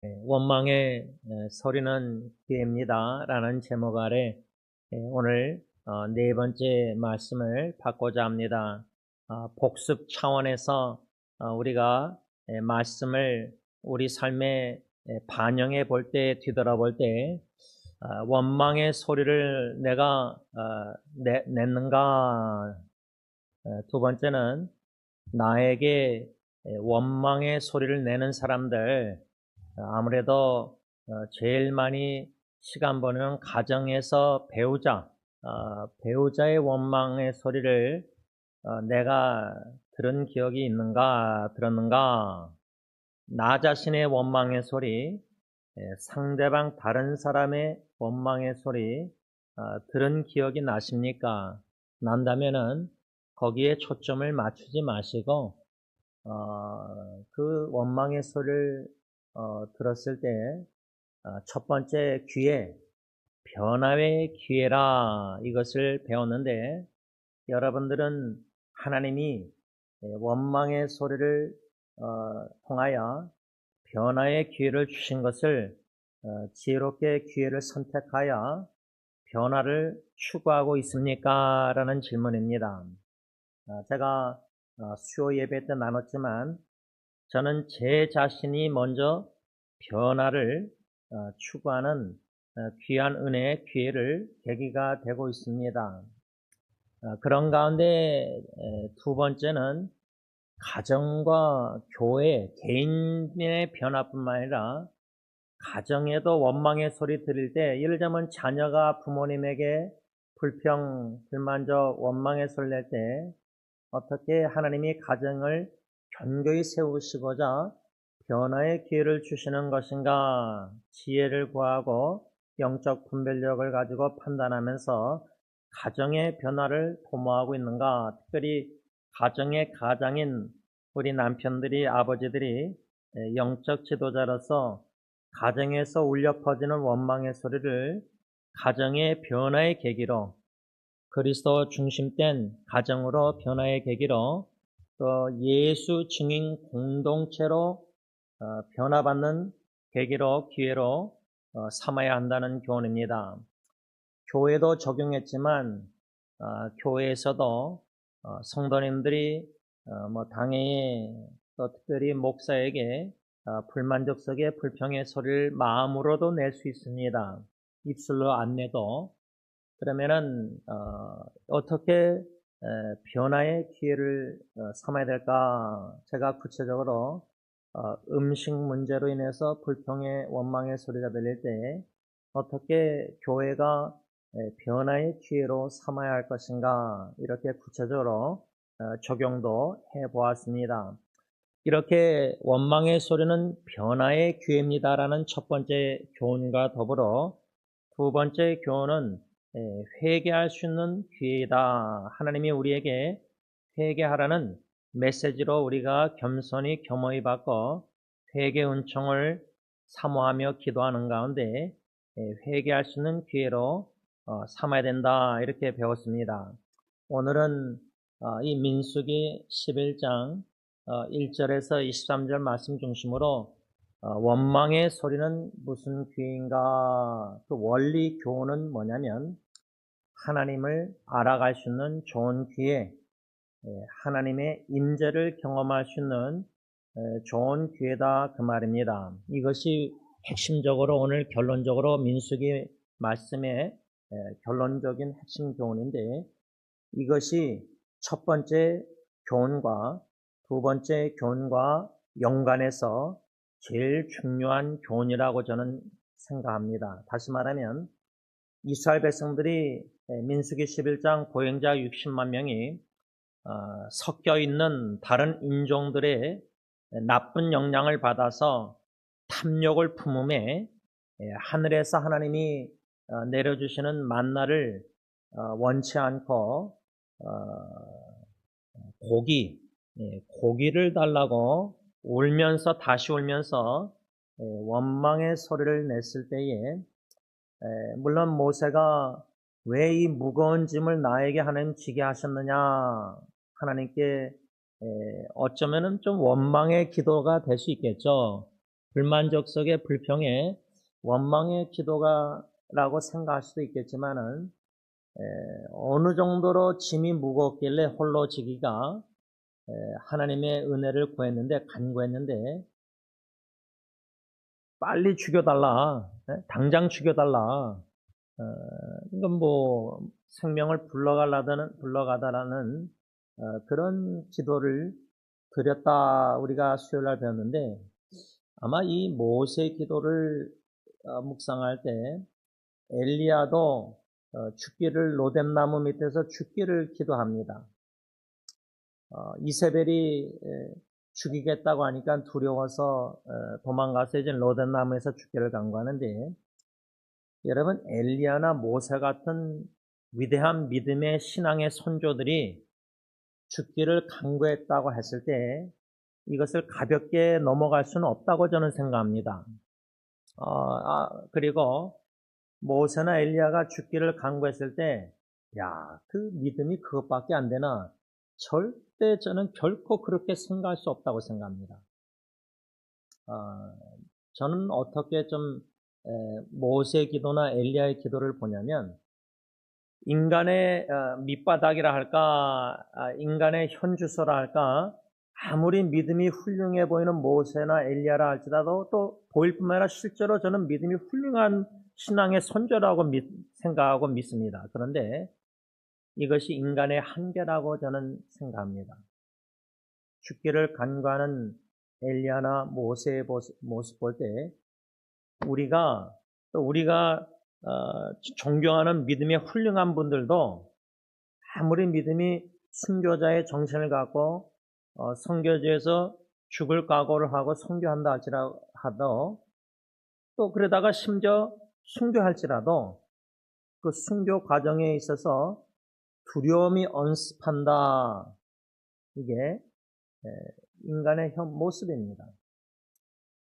원망의 소리는 기회입니다. 라는 제목 아래 오늘 네 번째 말씀을 받고자 합니다. 복습 차원에서 우리가 말씀을 우리 삶에 반영해 볼 때, 뒤돌아볼 때 원망의 소리를 내가 냈는가. 두 번째는 나에게 원망의 소리를 내는 사람들, 아무래도 제일 많이 시간 보내는 가정에서 배우자의 원망의 소리를 내가 들은 기억이 들었는가? 나 자신의 원망의 소리, 상대방 다른 사람의 원망의 소리 들은 기억이 나십니까? 난다면은 거기에 초점을 맞추지 마시고 그 원망의 소리를 들었을 때 첫 번째 기회, 변화의 기회라 이것을 배웠는데, 여러분들은 하나님이 원망의 소리를 통하여 변화의 기회를 주신 것을 지혜롭게 기회를 선택하여 변화를 추구하고 있습니까? 라는 질문입니다. 제가 수요 예배 때 나눴지만 저는 제 자신이 먼저 변화를 추구하는 귀한 은혜의 기회를 계기가 되고 있습니다. 그런 가운데 두 번째는 가정과 교회, 개인의 변화뿐만 아니라 가정에도 원망의 소리 들을 때, 예를 들면 자녀가 부모님에게 불만족, 원망의 소리를 낼 때 어떻게 하나님이 가정을 견고히 세우시고자 변화의 기회를 주시는 것인가, 지혜를 구하고 영적 분별력을 가지고 판단하면서 가정의 변화를 도모하고 있는가. 특별히 가정의 가장인 우리 남편들이, 아버지들이 영적 지도자로서 가정에서 울려 퍼지는 원망의 소리를 가정의 변화의 계기로, 그리스도 중심된 가정으로 변화의 계기로, 또 예수 증인 공동체로 변화받는 계기로, 기회로 삼아야 한다는 교훈입니다. 교회도 적용했지만 교회에서도 성도님들이 당회에, 또 특별히 목사에게 불만족스럽게 불평의 소리를 마음으로도 낼 수 있습니다. 입술로 안 내도. 그러면은 어떻게 변화의 기회를 삼아야 될까? 제가 구체적으로 음식 문제로 인해서 불평의 원망의 소리가 들릴 때 어떻게 교회가 변화의 기회로 삼아야 할 것인가, 이렇게 구체적으로 적용도 해보았습니다. 이렇게 원망의 소리는 변화의 기회입니다라는 첫 번째 교훈과 더불어 두 번째 교훈은 회개할 수 있는 기회이다. 하나님이 우리에게 회개하라는 메시지로 우리가 겸허히 받고 회개 은총을 사모하며 기도하는 가운데 회개할 수 있는 기회로 삼아야 된다, 이렇게 배웠습니다. 오늘은 이 민수기 11장 1절에서 23절 말씀 중심으로 원망의 소리는 무슨 기회인가, 그 원리 교훈은 뭐냐면 하나님을 알아갈 수 있는 좋은 기회, 하나님의 임재를 경험할 수 있는 좋은 기회다, 그 말입니다. 이것이 핵심적으로 오늘 결론적으로 민수기 말씀의 결론적인 핵심 교훈인데, 이것이 첫 번째 교훈과 두 번째 교훈과 연관해서 제일 중요한 교훈이라고 저는 생각합니다. 다시 말하면 이스라엘 백성들이 민수기 11장 보행자 60만 명이 섞여 있는 다른 인종들의 나쁜 영향을 받아서 탐욕을 품음에 하늘에서 하나님이 내려주시는 만나를 원치 않고 고기를 달라고 울면서, 다시 울면서 원망의 소리를 냈을 때에, 물론 모세가 왜 이 무거운 짐을 나에게 하나님 지게 하셨느냐, 하나님께 어쩌면은 좀 원망의 기도가 될 수 있겠죠. 불만족스럽게 불평에 원망의 기도가라고 생각할 수도 있겠지만은 어느 정도로 짐이 무겁길래 홀로 지기가 하나님의 은혜를 구했는데 간구했는데 빨리 죽여달라, 당장 죽여달라. 이건 뭐 생명을 불러가다라는 그런 기도를 드렸다 우리가 수요일날 배웠는데 아마 이 모세의 기도를 묵상할 때 엘리야도 죽기를 로뎀나무 밑에서 죽기를 기도합니다. 이세벨이 죽이겠다고 하니까 두려워서 도망가서 이제 로뎀나무에서 죽기를 간구하는데 여러분 엘리야나 모세 같은 위대한 믿음의 신앙의 선조들이 죽기를 간구했다고 했을 때 이것을 가볍게 넘어갈 수는 없다고 저는 생각합니다. 그리고 모세나 엘리야가 죽기를 간구했을 때, 그 믿음이 그것밖에 안 되나? 절대 저는 결코 그렇게 생각할 수 없다고 생각합니다. 저는 어떻게 좀 모세의 기도나 엘리야의 기도를 보냐면 인간의 밑바닥이라 할까, 인간의 현주소라 할까, 아무리 믿음이 훌륭해 보이는 모세나 엘리야라 할지라도 또 보일 뿐만 아니라 실제로 저는 믿음이 훌륭한 신앙의 선조라고 생각하고 믿습니다. 그런데 이것이 인간의 한계라고 저는 생각합니다. 죽기를 간구하는 엘리야나 모세의 모습 볼 때 우리가 존경하는 믿음의 훌륭한 분들도 아무리 믿음이 순교자의 정신을 갖고 선교지에서 죽을 각오를 하고 선교한다 하더라도 또 그러다가 심지어 순교할지라도 그 순교 과정에 있어서 두려움이 언습한다. 이게 인간의 모습입니다.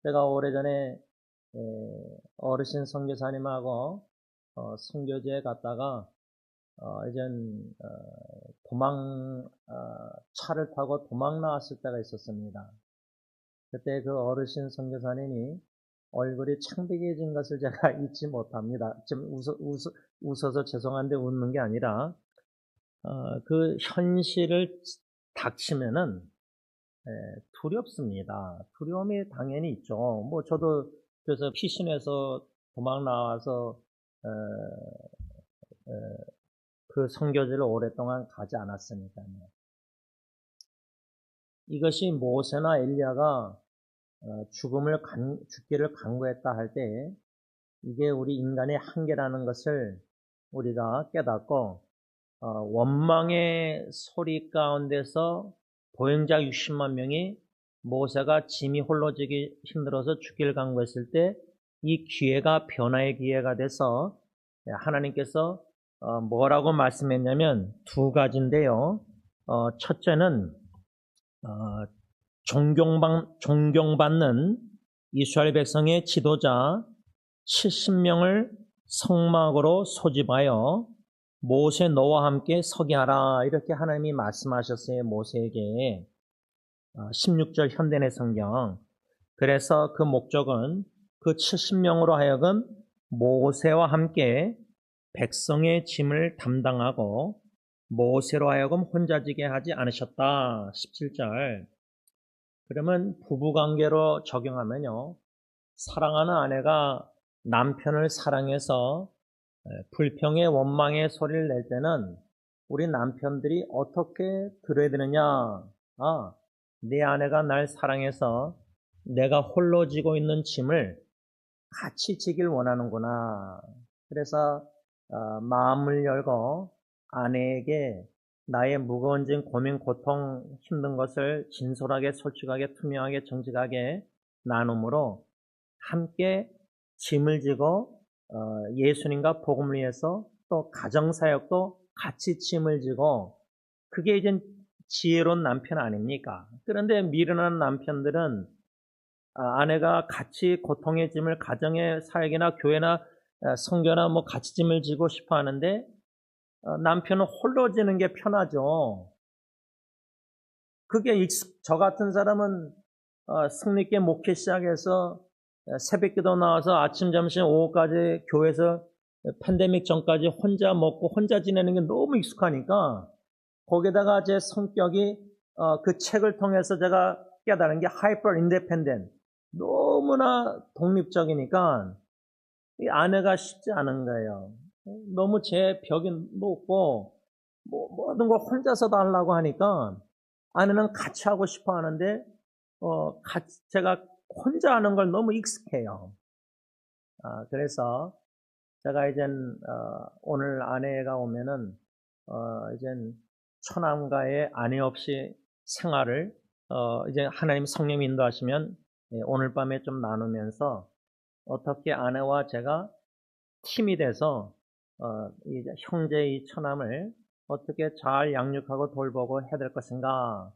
제가 오래전에 어르신 선교사님하고 선교지에 갔다가 이젠 차를 타고 도망 나왔을 때가 있었습니다. 그때 그 어르신 선교사님이 얼굴이 창백해진 것을 제가 잊지 못합니다. 지금 웃어서 죄송한데 웃는 게 아니라 그 현실을 닥치면은 두렵습니다. 두려움이 당연히 있죠. 뭐 저도 그래서 피신해서 도망 나와서 그 선교지를 오랫동안 가지 않았으니까요. 이것이 모세나 엘리야가 죽기를 간구했다 할 때 이게 우리 인간의 한계라는 것을 우리가 깨닫고 원망의 소리 가운데서 보행자 60만 명이 모세가 짐이 홀로 지기 힘들어서 죽기를 간구했을 때 이 기회가 변화의 기회가 돼서 하나님께서 뭐라고 말씀했냐면 두 가지인데요. 첫째는 존경받는 이스라엘 백성의 지도자 70명을 성막으로 소집하여 모세 너와 함께 서게 하라 이렇게 하나님이 말씀하셨어요. 모세에게 16절 현대내 성경. 그래서 그 목적은 그 70명으로 하여금 모세와 함께 백성의 짐을 담당하고 모세로 하여금 혼자 지게 하지 않으셨다. 17절. 그러면 부부관계로 적용하면요. 사랑하는 아내가 남편을 사랑해서 불평의 원망의 소리를 낼 때는 우리 남편들이 어떻게 들어야 되느냐. 내 아내가 날 사랑해서 내가 홀로 지고 있는 짐을 같이 지길 원하는구나. 그래서 마음을 열고 아내에게 나의 무거운 짐, 고민, 고통, 힘든 것을 진솔하게, 솔직하게, 투명하게, 정직하게 나눔으로 함께 짐을 지고 예수님과 복음을 위해서 또 가정사역도 같이 짐을 지고 그게 이제 지혜로운 남편 아닙니까? 그런데 미련한 남편들은 아내가 같이 고통의 짐을 가정의 사역이나 교회나 성교나 뭐 같이 짐을 지고 싶어 하는데 남편은 홀로 지는 게 편하죠. 그게 저 같은 사람은 승리있게 목회 시작해서 새벽기도 나와서 아침, 점심, 오후까지 교회에서 팬데믹 전까지 혼자 먹고 혼자 지내는 게 너무 익숙하니까 거기다가 제 성격이 그 책을 통해서 제가 깨달은 게 하이퍼 인디펜던트, 너무나 독립적이니까 이 아내가 쉽지 않은 거예요. 너무 제 벽이 높고 모든 걸 혼자서 다 하려고 하니까 아내는 같이 하고 싶어 하는데 제가 혼자 하는 걸 너무 익숙해요. 그래서 제가 이젠 오늘 아내가 오면은 이젠 처남과의 아내 없이 생활을 이제 하나님 성령 인도하시면 오늘 밤에 좀 나누면서 어떻게 아내와 제가 팀이 돼서 이제 형제의 처남을 어떻게 잘 양육하고 돌보고 해야 될 것인가.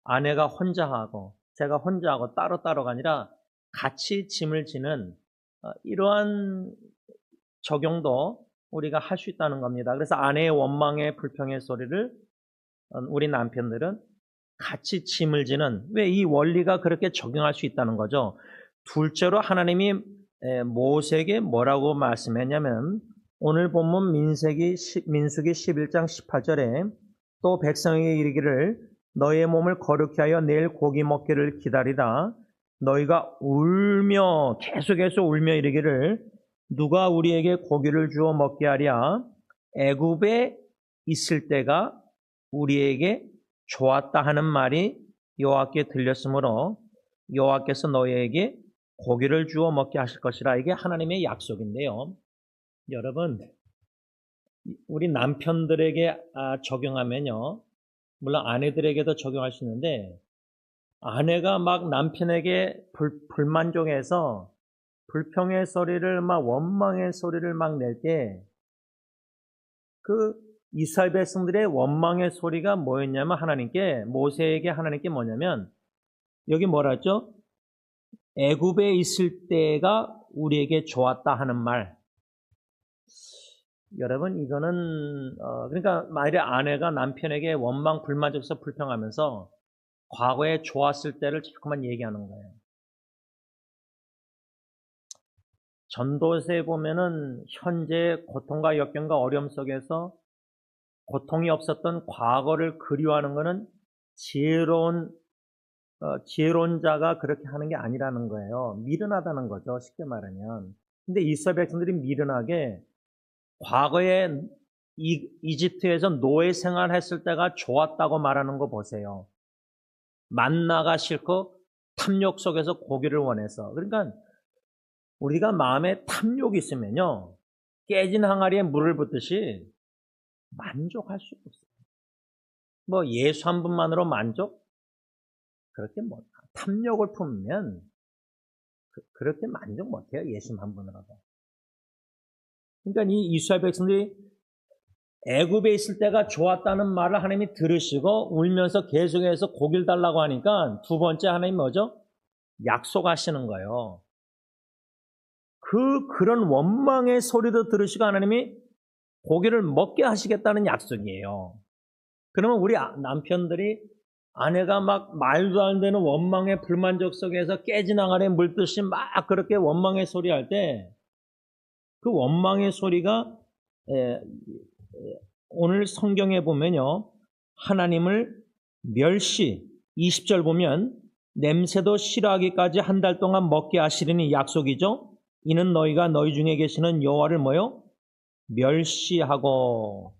아내가 혼자 하고 제가 혼자 하고 따로따로가 아니라 같이 짐을 지는 이러한 적용도 우리가 할 수 있다는 겁니다. 그래서 아내의 원망의 불평의 소리를 우리 남편들은 같이 짐을 지는, 왜 이 원리가 그렇게 적용할 수 있다는 거죠. 둘째로 하나님이 모세에게 뭐라고 말씀했냐면 오늘 본문 민수기 11장 18절에 또 백성에게 이르기를 너희의 몸을 거룩히 하여 내일 고기 먹기를 기다리다 너희가 울며 계속해서 울며 이르기를 누가 우리에게 고기를 주어 먹게 하랴 애굽에 있을 때가 우리에게 좋았다 하는 말이 여호와께 들렸으므로 여호와께서 너희에게 고기를 주어 먹게 하실 것이라. 이게 하나님의 약속인데요. 여러분, 우리 남편들에게 적용하면요, 물론 아내들에게도 적용할 수 있는데 아내가 막 남편에게 불만족해서 불평의 소리를 막 원망의 소리를 막 낼 때 그 이스라엘 백성들의 원망의 소리가 뭐였냐면 모세에게 하나님께 뭐냐면 여기 뭐라 했죠? 애굽에 있을 때가 우리에게 좋았다 하는 말. 여러분 이거는 그러니까 만일에 아내가 남편에게 원망 불만족해서 불평하면서 과거에 좋았을 때를 자꾸만 얘기하는 거예요. 전도서에 보면은 현재 고통과 역경과 어려움 속에서 고통이 없었던 과거를 그리워하는 것은 지혜로운 자가 그렇게 하는 게 아니라는 거예요. 미련하다는 거죠. 쉽게 말하면. 근데 이스라엘 백성들이 미련하게 과거에 이집트에서 노예 생활했을 때가 좋았다고 말하는 거 보세요. 만나가 싫고 탐욕 속에서 고기를 원해서. 그러니까 우리가 마음에 탐욕이 있으면요, 깨진 항아리에 물을 붓듯이 만족할 수가 없어요. 뭐 예수 한 분만으로 만족? 그렇게 못. 탐욕을 품으면 그렇게 만족 못해요. 예수 한 분으로도. 그러니까 이 이스라엘 백성들이 애굽에 있을 때가 좋았다는 말을 하나님이 들으시고 울면서 계속해서 고기를 달라고 하니까 두 번째 하나님 뭐죠? 약속하시는 거예요. 그런 원망의 소리도 들으시고 하나님이 고기를 먹게 하시겠다는 약속이에요. 그러면 우리 남편들이 아내가 막 말도 안 되는 원망의 불만족 속에서 깨진 항아리에 물듯이 막 그렇게 원망의 소리 할 때 그 원망의 소리가 오늘 성경에 보면요, 하나님을 멸시, 20절 보면 냄새도 싫어하기까지 한 달 동안 먹게 하시리니 약속이죠. 이는 너희가 너희 중에 계시는 여호와를 뭐요? 멸시하고.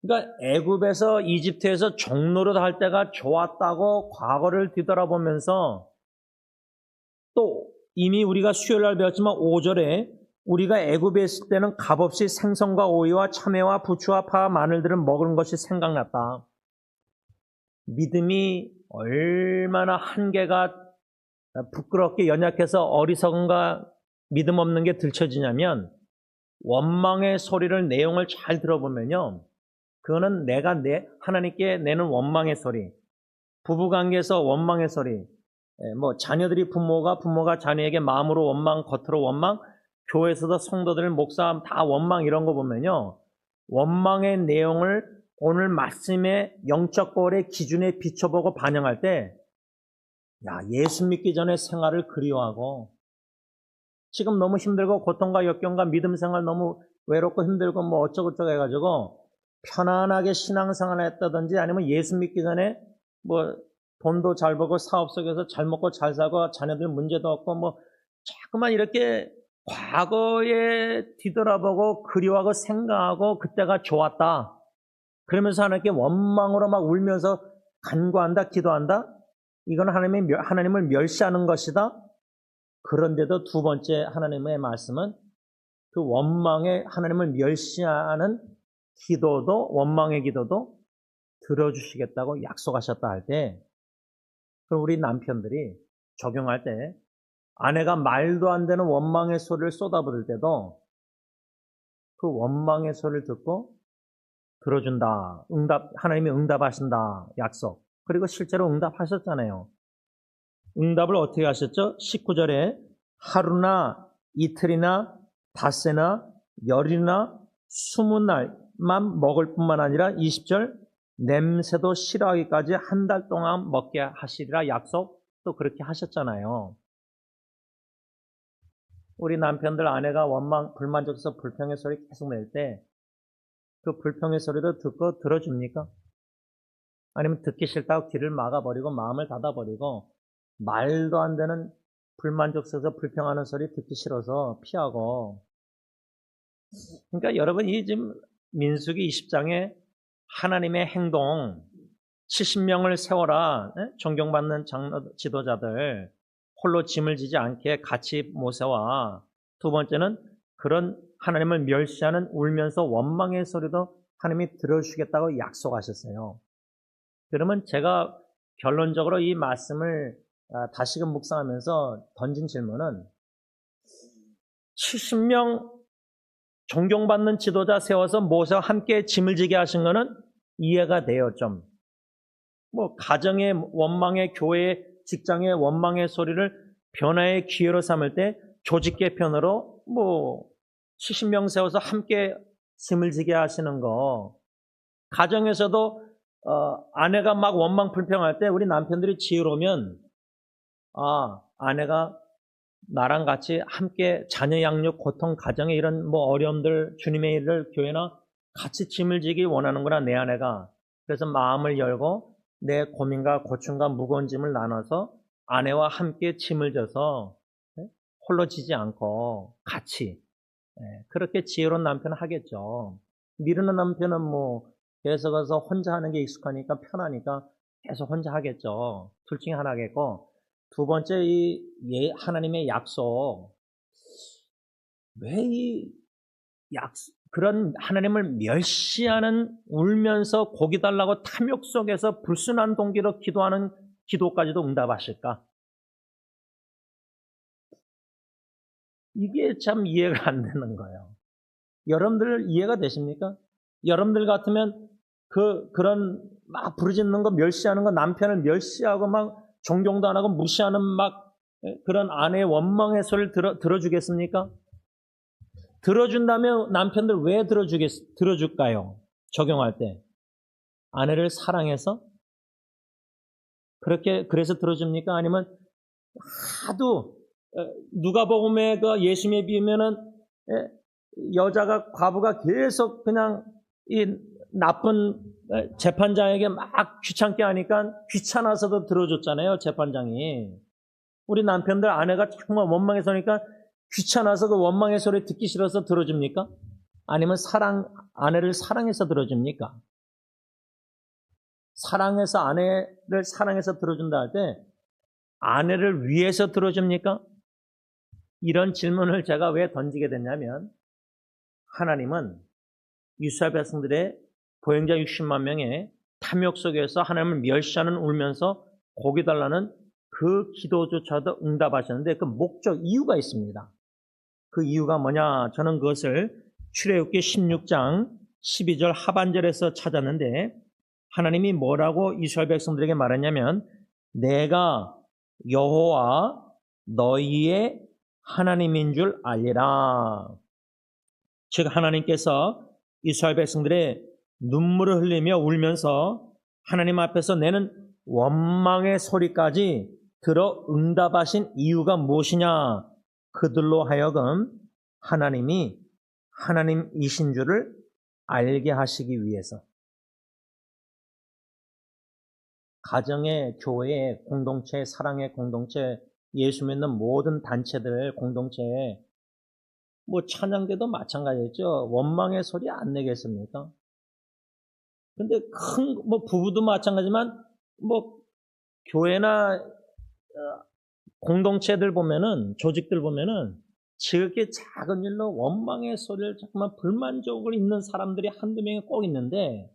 그러니까 애굽에서 이집트에서 종노릇 할 때가 좋았다고 과거를 뒤돌아보면서 또 이미 우리가 수요일날 배웠지만 5절에 우리가 애굽에 있을 때는 값없이 생선과 오이와 참외와 부추와 파와 마늘들을 먹은 것이 생각났다. 믿음이 얼마나 한계가 부끄럽게 연약해서 어리석은가 믿음 없는 게 들춰지냐면 원망의 소리를 내용을 잘 들어보면요, 그거는 내가 하나님께 내는 원망의 소리, 부부관계에서 원망의 소리, 뭐 자녀들이 부모가 자녀에게 마음으로 원망, 겉으로 원망, 교회에서도 성도들, 목사 다 원망 이런 거 보면요, 원망의 내용을 오늘 말씀의 영적 거울의 기준에 비춰보고 반영할 때, 예수 믿기 전에 생활을 그리워하고 지금 너무 힘들고 고통과 역경과 믿음 생활 너무 외롭고 힘들고 뭐 어쩌고저쩌고 해가지고 편안하게 신앙생활을 했다든지 아니면 예수 믿기 전에 뭐 돈도 잘 벌고 사업 속에서 잘 먹고 잘 살고 자녀들 문제도 없고 뭐 자꾸만 이렇게 과거에 뒤돌아보고 그리워하고 생각하고 그때가 좋았다. 그러면서 하나님께 원망으로 막 울면서 간구한다, 기도한다. 이건 하나님을 멸시하는 것이다. 그런데도 두 번째 하나님의 말씀은 그 원망의 하나님을 멸시하는 기도도 원망의 기도도 들어주시겠다고 약속하셨다 할 때, 그럼 우리 남편들이 적용할 때 아내가 말도 안 되는 원망의 소리를 쏟아부을 때도 그 원망의 소리를 듣고 들어준다. 하나님이 응답하신다. 약속. 그리고 실제로 응답하셨잖아요. 응답을 어떻게 하셨죠? 19절에 하루나 이틀이나 닷새나 열이나 20날만 먹을 뿐만 아니라 20절 냄새도 싫어하기까지 한 달 동안 먹게 하시리라 약속 또 그렇게 하셨잖아요. 우리 남편들 아내가 불만족해서 불평의 소리 계속 낼 때 그 불평의 소리도 듣고 들어줍니까? 아니면 듣기 싫다고 귀를 막아버리고 마음을 닫아버리고 말도 안 되는 불만족스러워서 불평하는 소리 듣기 싫어서 피하고. 그러니까 여러분 이 지금 민수기 20장에 하나님의 행동 70명을 세워라. 존경받는 장로 지도자들 홀로 짐을 지지 않게 같이 모세와 두 번째는 그런 하나님을 멸시하는 울면서 원망의 소리도 하나님이 들어주시겠다고 약속하셨어요. 그러면 제가 결론적으로 이 말씀을 다시금 묵상하면서 던진 질문은 70명 존경받는 지도자 세워서 모세와 함께 짐을 지게 하신 거는 이해가 돼요. 좀 뭐 가정의 원망의 교회의 직장의 원망의 소리를 변화의 기회로 삼을 때 조직 개편으로 뭐 70명 세워서 함께 짐을 지게 하시는 거, 가정에서도 아내가 막 원망 불평할 때 우리 남편들이 지혜로우면 아내가 나랑 같이 함께 자녀 양육, 고통, 가정의 이런 뭐 어려움들, 주님의 일을 교회나 같이 짐을 지기 원하는구나, 내 아내가. 그래서 마음을 열고 내 고민과 고충과 무거운 짐을 나눠서 아내와 함께 짐을 져서 홀로 지지 않고 같이 그렇게 지혜로운 남편은 하겠죠. 미루는 남편은 뭐 계속 가서 혼자 하는 게 익숙하니까 편하니까 계속 혼자 하겠죠. 둘 중에 하나 하겠고, 두 번째 하나님의 약속. 왜 그런 하나님을 멸시하는 울면서 고기 달라고 탐욕 속에서 불순한 동기로 기도하는 기도까지도 응답하실까? 이게 참 이해가 안 되는 거예요. 여러분들 이해가 되십니까? 여러분들 같으면 그런 막 부르짖는 거, 멸시하는 거, 남편을 멸시하고 막 존경도 안 하고 무시하는 막 그런 아내의 원망의 소리를 들어주겠습니까? 들어준다면 남편들 왜 들어줄까요? 적용할 때. 아내를 사랑해서? 그래서 들어줍니까? 아니면 하도 누가복음에 그 예수님에 비우면은 여자가 과부가 계속 그냥 이 나쁜 재판장에게 막 귀찮게 하니까 귀찮아서도 들어줬잖아요, 재판장이. 우리 남편들 아내가 정말 원망의 소리니까 귀찮아서 그 원망의 소리 듣기 싫어서 들어줍니까? 아니면 아내를 사랑해서 들어줍니까? 아내를 사랑해서 들어준다 할 때 아내를 위해서 들어줍니까? 이런 질문을 제가 왜 던지게 됐냐면, 하나님은 이스라엘 백성들의 보행자 60만 명의 탐욕 속에서 하나님을 멸시하는 울면서 고기 달라는 그 기도조차도 응답하셨는데 그 이유가 있습니다. 그 이유가 뭐냐? 저는 그것을 출애굽기 16장 12절 하반절에서 찾았는데, 하나님이 뭐라고 이스라엘 백성들에게 말했냐면, 내가 여호와 너희의 하나님인 줄 알리라. 즉 하나님께서 이스라엘 백성들의 눈물을 흘리며 울면서 하나님 앞에서 내는 원망의 소리까지 들어 응답하신 이유가 무엇이냐? 그들로 하여금 하나님이 하나님이신 줄을 알게 하시기 위해서. 가정의, 교회의 공동체, 사랑의 공동체, 예수 믿는 모든 단체들 공동체에 뭐 찬양대도 마찬가지겠죠. 원망의 소리 안 내겠습니까? 근데 뭐 부부도 마찬가지지만 뭐 교회나 공동체들 보면은, 조직들 보면은 지극히 작은 일로 원망의 소리를 자꾸만 불만족을 있는 사람들이 한두 명이 꼭 있는데,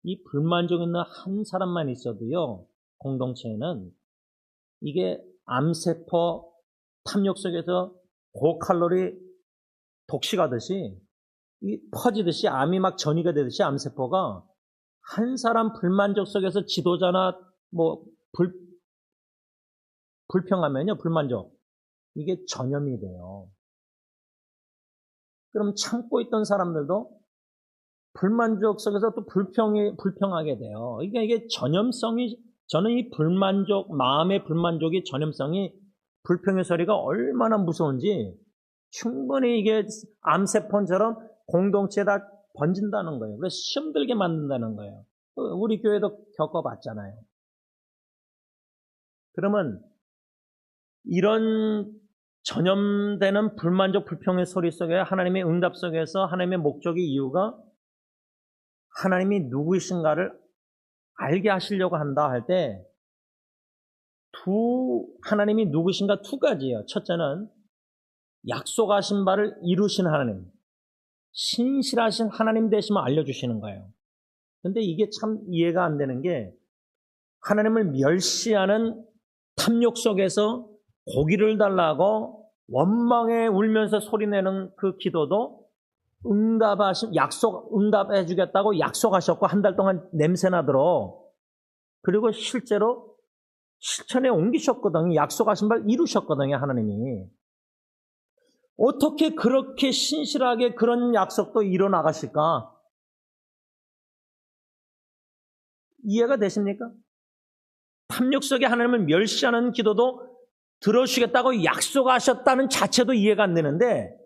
이 불만족 있는 한 사람만 있어도요, 공동체에는 이게 암세포 탐욕 속에서 고칼로리 독식하듯이 퍼지듯이, 암이 막 전이가 되듯이 암세포가 한 사람 불만족 속에서 지도자나 뭐 불평하면요, 불만족, 이게 전염이 돼요. 그럼 참고 있던 사람들도 불만족 속에서 또 불평하게 돼요. 이게 전염성이, 저는 이 불만족, 마음의 불만족이 전염성이, 불평의 소리가 얼마나 무서운지 충분히 이게 암세포처럼 공동체에다 번진다는 거예요. 그래서 힘들게 만든다는 거예요. 우리 교회도 겪어봤잖아요. 그러면 이런 전염되는 불만족, 불평의 소리 속에 하나님의 응답 속에서 하나님의 목적의 이유가 하나님이 누구이신가를 알게 하시려고 한다 할 때 하나님이 누구신가 두 가지예요. 첫째는 약속하신 바를 이루신 하나님, 신실하신 하나님 되심을 알려주시는 거예요. 근데 이게 참 이해가 안 되는 게, 하나님을 멸시하는 탐욕 속에서 고기를 달라고 원망에 울면서 소리내는 그 기도도 응답해 주겠다고 약속하셨고, 한 달 동안 냄새나도록, 그리고 실제로 실천에 옮기셨거든요. 약속하신 바를 이루셨거든요, 하나님이. 어떻게 그렇게 신실하게 그런 약속도 이뤄나가실까? 이해가 되십니까? 탐욕 속에 하나님을 멸시하는 기도도 들어주시겠다고 약속하셨다는 자체도 이해가 안 되는데,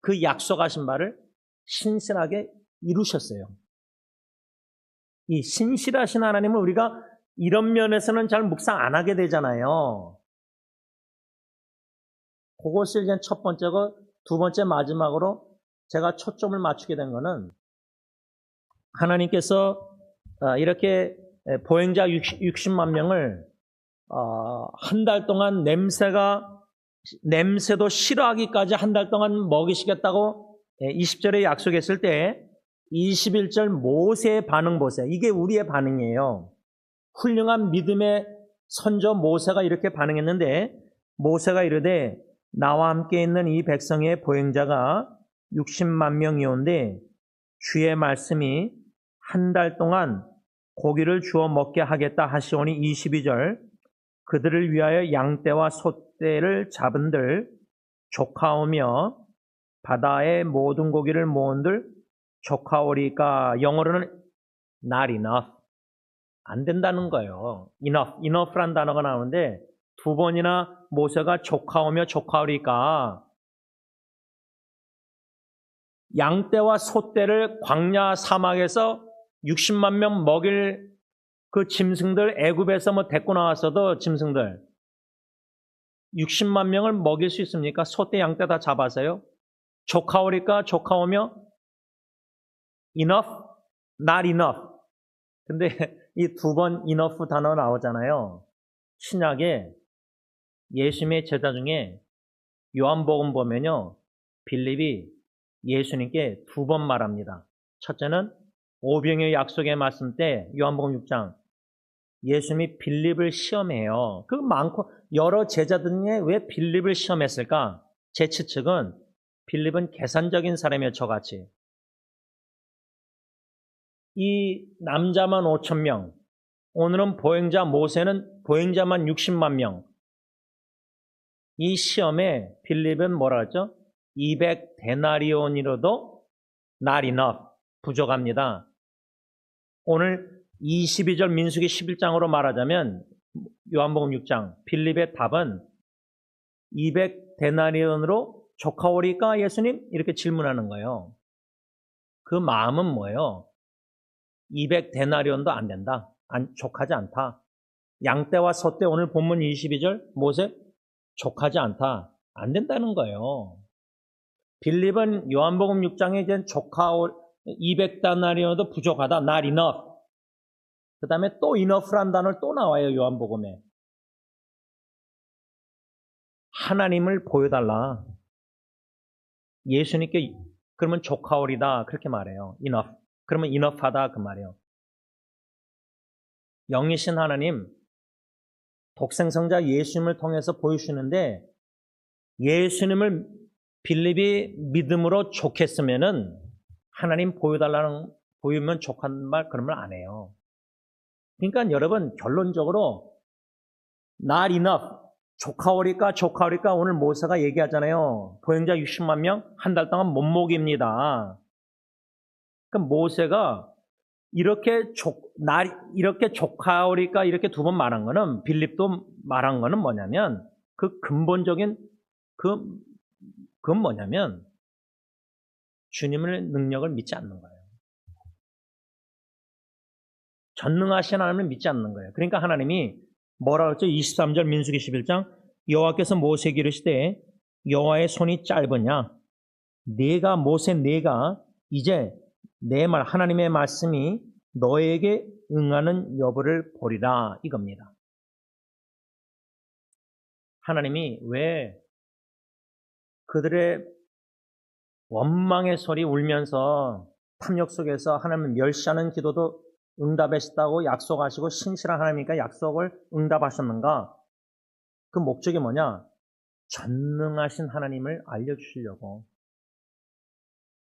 그 약속하신 바를 신실하게 이루셨어요. 이 신실하신 하나님을 우리가 이런 면에서는 잘 묵상 안 하게 되잖아요. 그것을 이제 첫 번째고, 두 번째 마지막으로 제가 초점을 맞추게 된 거는, 하나님께서 이렇게 보행자 60만 명을 한 달 동안 냄새도 싫어하기까지 한 달 동안 먹이시겠다고 20절에 약속했을 때 21절 모세의 반응 보세요. 이게 우리의 반응이에요. 훌륭한 믿음의 선조 모세가 이렇게 반응했는데, 모세가 이르되 나와 함께 있는 이 백성의 보행자가 60만 명이온데 주의 말씀이 한 달 동안 고기를 주어 먹게 하겠다 하시오니, 22절 그들을 위하여 양떼와 소떼를 잡은들 족하오며 바다의 모든 고기를 모은들 족하오리까. 영어로는 not enough, 안 된다는 거예요. enough란 단어가 나오는데 두 번이나 모세가 족하오며 족하오리까. 양떼와 소떼를 광야 사막에서 60만 명 먹일 그 짐승들, 애굽에서 뭐 데리고 나왔어도 짐승들 60만 명을 먹일 수 있습니까? 소떼, 양떼 다 잡아서요. 족하오리까. 족하오며 enough, not enough. 근데 이 두 번 enough 단어 나오잖아요. 신약에 예수님의 제자 중에 요한복음 보면요, 빌립이 예수님께 두 번 말합니다. 첫째는 오병의 약속의 말씀 때 요한복음 6장 예수님이 빌립을 시험해요. 그 많고 여러 제자들 중에 왜 빌립을 시험했을까? 제 추측은 빌립은 계산적인 사람이에요. 저같이. 이 남자만 5천 명, 오늘은 보행자 모세는 보행자만 60만 명. 이 시험에 빌립은 뭐라 했죠? 200데나리온이로도 not enough, 부족합니다. 오늘 22절 민수기 11장으로 말하자면 요한복음 6장 빌립의 답은 200데나리온으로 족하오리까 예수님? 이렇게 질문하는 거예요. 그 마음은 뭐예요? 200데나리온도 안 된다. 족하지 않다. 양떼와 소떼 오늘 본문 22절 모세 족하지 않다. 안 된다는 거예요. 빌립은 요한복음 6장에 이제 200데나리온도 부족하다. not enough. 그 다음에 또 enough라는 단어를 또 나와요. 요한복음에. 하나님을 보여달라. 예수님께 그러면 족하오리다. 그렇게 말해요. enough. 그러면 enough하다. 그 말이에요. 영이신 하나님, 독생성자 예수님을 통해서 보여주시는데 예수님을 빌립이 믿음으로 족했으면은 하나님 보이면 족한 말 그런 말 안 해요. 그러니까 여러분 결론적으로 not enough, 족하오리까 오늘 모세가 얘기하잖아요. 보행자 60만 명 한 달 동안 못 먹입니다. 그러니까 모세가 이렇게 족하오리까 이렇게 두 번 말한 거는 빌립도 말한 거는 뭐냐면 그 근본적인 그건 뭐냐면 주님의 능력을 믿지 않는 거예요. 전능하신 하나님을 믿지 않는 거예요. 그러니까 하나님이 뭐라 그랬죠? 23절 민수기 11장 여호와께서 모세에게 이르시되 여호와의 손이 짧으냐 모세 네가 이제 내 말 하나님의 말씀이 너에게 응하는 여부를 보리라 이겁니다. 하나님이 왜 그들의 원망의 소리 울면서 탐욕 속에서 하나님을 멸시하는 기도도 응답하셨다고 약속하시고 신실한 하나님이니까 약속을 응답하셨는가? 그 목적이 뭐냐? 전능하신 하나님을 알려주시려고.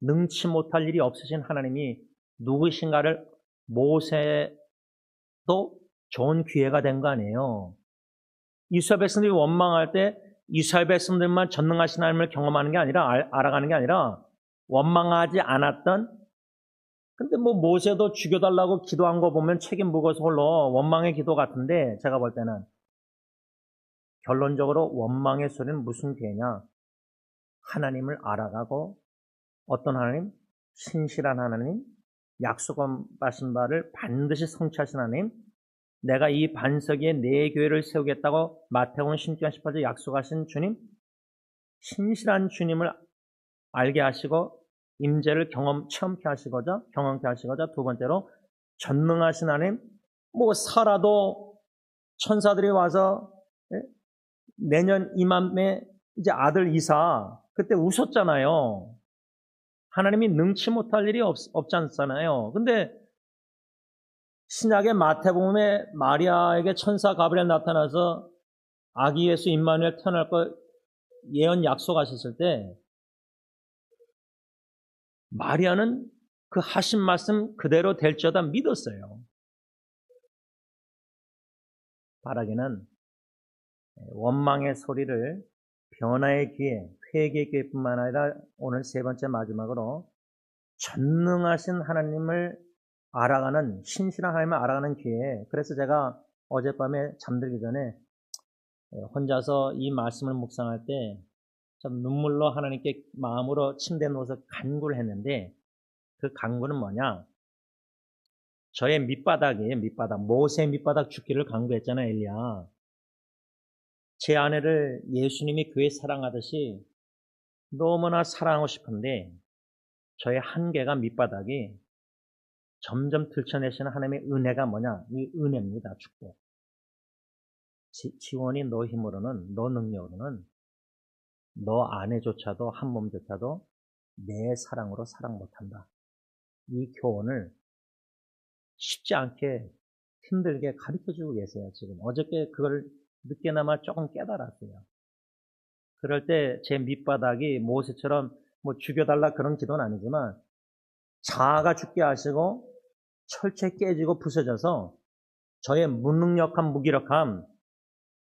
능치 못할 일이 없으신 하나님이 누구신가를 모세도 좋은 기회가 된 거 아니에요. 이스라엘 백성들이 원망할 때 이스라엘 백성들만 전능하신 하나님을 경험하는 게 아니라 알아가는 게 아니라 원망하지 않았던 근데 모세도 죽여달라고 기도한 거 보면 책임 무거워서 홀로 원망의 기도 같은데 제가 볼 때는 결론적으로 원망의 소리는 무슨 죄냐? 하나님을 알아가고 어떤 하나님? 신실한 하나님, 약속하신 바를 반드시 성취하신 하나님, 내가 이 반석 위에 내 교회를 세우겠다고 마태복음 16장 18절 약속하신 주님, 신실한 주님을 알게 하시고 임재를 체험케 하시고자 경험케 하시고자 두 번째로 전능하신 하나님, 살아도 천사들이 와서 내년 이맘에 이제 아들 이사 그때 웃었잖아요. 하나님이 능치 못할 일이 없지 않잖아요. 근데 신약의 마태복음에 마리아에게 천사 가브리엘 나타나서 아기 예수 임마누엘 태어날 거 예언 약속하셨을 때 마리아는 그 하신 말씀 그대로 될지어다 믿었어요. 바라기는 원망의 소리를 변화의 기회, 회개의 기회뿐만 아니라 오늘 세 번째 마지막으로 전능하신 하나님을 알아가는 신실한 하나님을 알아가는 기회. 그래서 제가 어젯밤에 잠들기 전에 혼자서 이 말씀을 묵상할 때 좀 눈물로 하나님께 마음으로 침대에 누워서 간구를 했는데 그 간구는 뭐냐? 저의 밑바닥이에요. 모세 밑바닥 죽기를 간구했잖아요. 엘리야. 제 아내를 예수님이 교회 사랑하듯이 너무나 사랑하고 싶은데 저의 한계가 밑바닥이 점점 들춰내시는 하나님의 은혜가 뭐냐? 이 은혜입니다. 축복. 지원이 너 힘으로는, 너 능력으로는 너 아내조차도 한 몸조차도 내 사랑으로 사랑 못한다. 이 교훈을 쉽지 않게 힘들게 가르쳐주고 계세요. 지금 어저께 그걸 늦게나마 조금 깨달았어요. 그럴 때 제 밑바닥이 모세처럼 죽여달라 그런 기도는 아니지만 자아가 죽게 하시고 철저히 깨지고 부서져서 저의 무능력함, 무기력함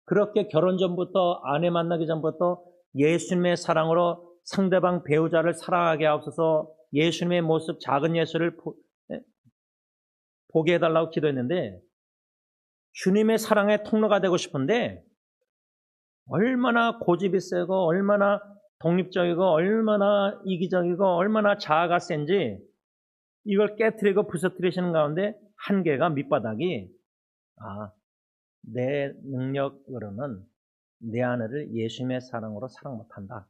그렇게 결혼 전부터 아내 만나기 전부터 예수님의 사랑으로 상대방 배우자를 사랑하게 하옵소서 예수님의 모습 작은 예수를 보게 해달라고 기도했는데 주님의 사랑의 통로가 되고 싶은데 얼마나 고집이 세고 얼마나 독립적이고 얼마나 이기적이고 얼마나 자아가 센지 이걸 깨트리고 부서뜨리시는 가운데 한계가 밑바닥이 내 능력으로는 내 아내를 예수님의 사랑으로 사랑 못한다.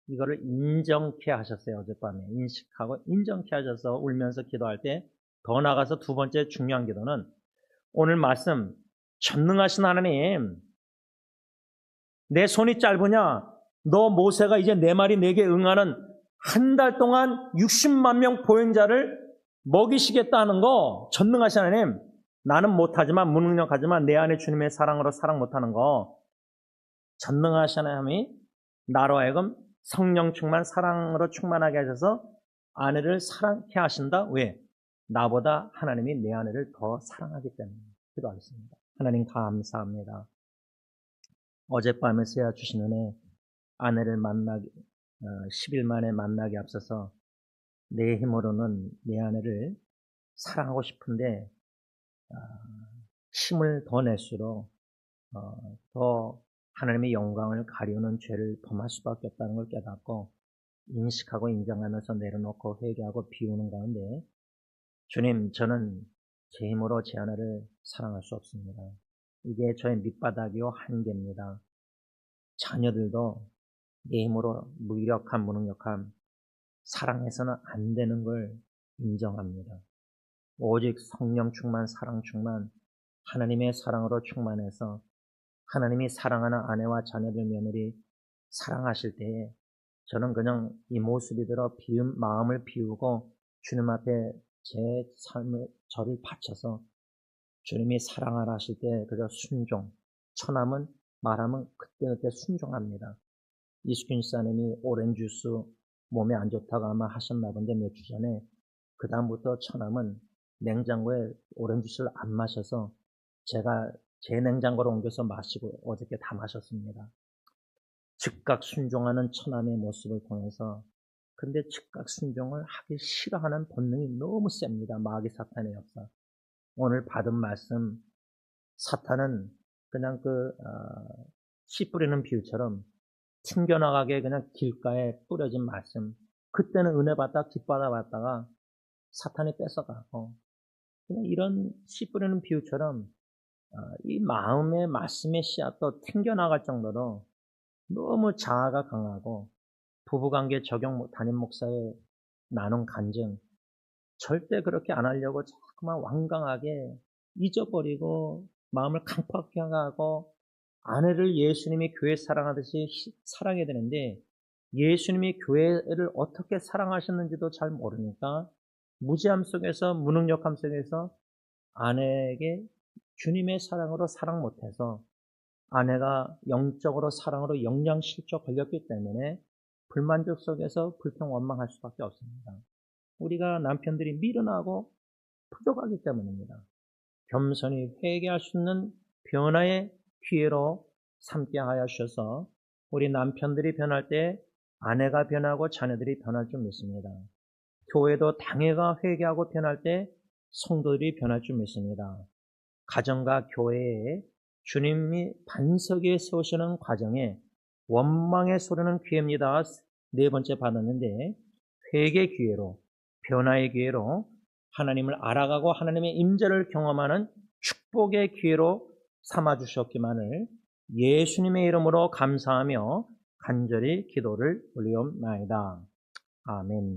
이거를 인정케 하셨어요. 어젯밤에 인식하고 인정케 하셔서 울면서 기도할 때 더 나아가서 두 번째 중요한 기도는 오늘 말씀 전능하신 하나님, 내 손이 짧으냐? 너 모세가 이제 내 말이 내게 응하는 한 달 동안 60만 명 보행자를 먹이시겠다는 거 전능하신 하나님, 나는 못하지만 무능력하지만 내 안에 주님의 사랑으로 사랑 못하는 거 전능하신 하나님이 나로 하여금 성령 충만 사랑으로 충만하게 하셔서 아내를 사랑케 하신다. 왜? 나보다 하나님이 내 아내를 더 사랑하기 때문에. 기도하겠습니다. 하나님 감사합니다. 어젯밤에서야 주신 은혜, 아내를 만나기 10일 만에 만나기 앞서서 내 힘으로는 내 아내를 사랑하고 싶은데 힘을 더 낼수록 더 하나님의 영광을 가리우는 죄를 범할 수밖에 없다는 걸 깨닫고 인식하고 인정하면서 내려놓고 회개하고 비우는 가운데 주님, 저는 제 힘으로 제 아내를 사랑할 수 없습니다. 이게 저의 밑바닥이요 한계입니다. 자녀들도 내 힘으로 무기력함, 무능력함, 사랑해서는 안 되는 걸 인정합니다. 오직 성령 충만, 사랑 충만, 하나님의 사랑으로 충만해서 하나님이 사랑하는 아내와 자녀들 며느리 사랑하실 때에 저는 그냥 이 모습이 들어 마음을 비우고 주님 앞에 제 삶을 저를 바쳐서 주님이 사랑하라 하실 때 그저 순종, 처남은 말하면 그때그때 순종합니다. 이수균 사님이 오렌지 주스 몸에 안 좋다고 아마 하셨나 본데 몇 주 전에 그 다음부터 처남은 냉장고에 오렌지 주스를 안 마셔서 제가 제 냉장고로 옮겨서 마시고 어저께 다 마셨습니다. 즉각 순종하는 처남의 모습을 통해서 근데 즉각 순종을 하기 싫어하는 본능이 너무 셉니다. 마귀 사탄의 역사. 오늘 받은 말씀 사탄은 그냥 씨 뿌리는 비유처럼 튕겨나가게 그냥 길가에 뿌려진 말씀 그때는 은혜 받다 뒷받아 받다가 사탄이 뺏어가고 그냥 이런 씨 뿌리는 비유처럼 이 마음의 말씀의 씨앗도 튕겨나갈 정도로 너무 자아가 강하고 부부관계 적용 담임 목사의 나눈 간증 절대 그렇게 안 하려고 자꾸만 완강하게 잊어버리고 마음을 강팍하게 하고 아내를 예수님이 교회 사랑하듯이 사랑해야 되는데 예수님이 교회를 어떻게 사랑하셨는지도 잘 모르니까 무지함 속에서 무능력함 속에서 아내에게 주님의 사랑으로 사랑 못해서 아내가 영적으로 사랑으로 영양실조 걸렸기 때문에 불만족 속에서 불평 원망할 수밖에 없습니다. 우리가 남편들이 미련하고 부족하기 때문입니다. 겸손히 회개할 수 있는 변화의 기회로 삼게 하여 주셔서 우리 남편들이 변할 때 아내가 변하고 자녀들이 변할 줄 믿습니다. 교회도 당회가 회개하고 변할 때 성도들이 변할 줄 믿습니다. 가정과 교회에 주님이 반석에 세우시는 과정에 원망의 소리는 기회입니다. 네 번째 받았는데 회개 기회로 변화의 기회로 하나님을 알아가고 하나님의 임재를 경험하는 축복의 기회로 삼아주셨기만을 예수님의 이름으로 감사하며 간절히 기도를 올리옵나이다. 아멘.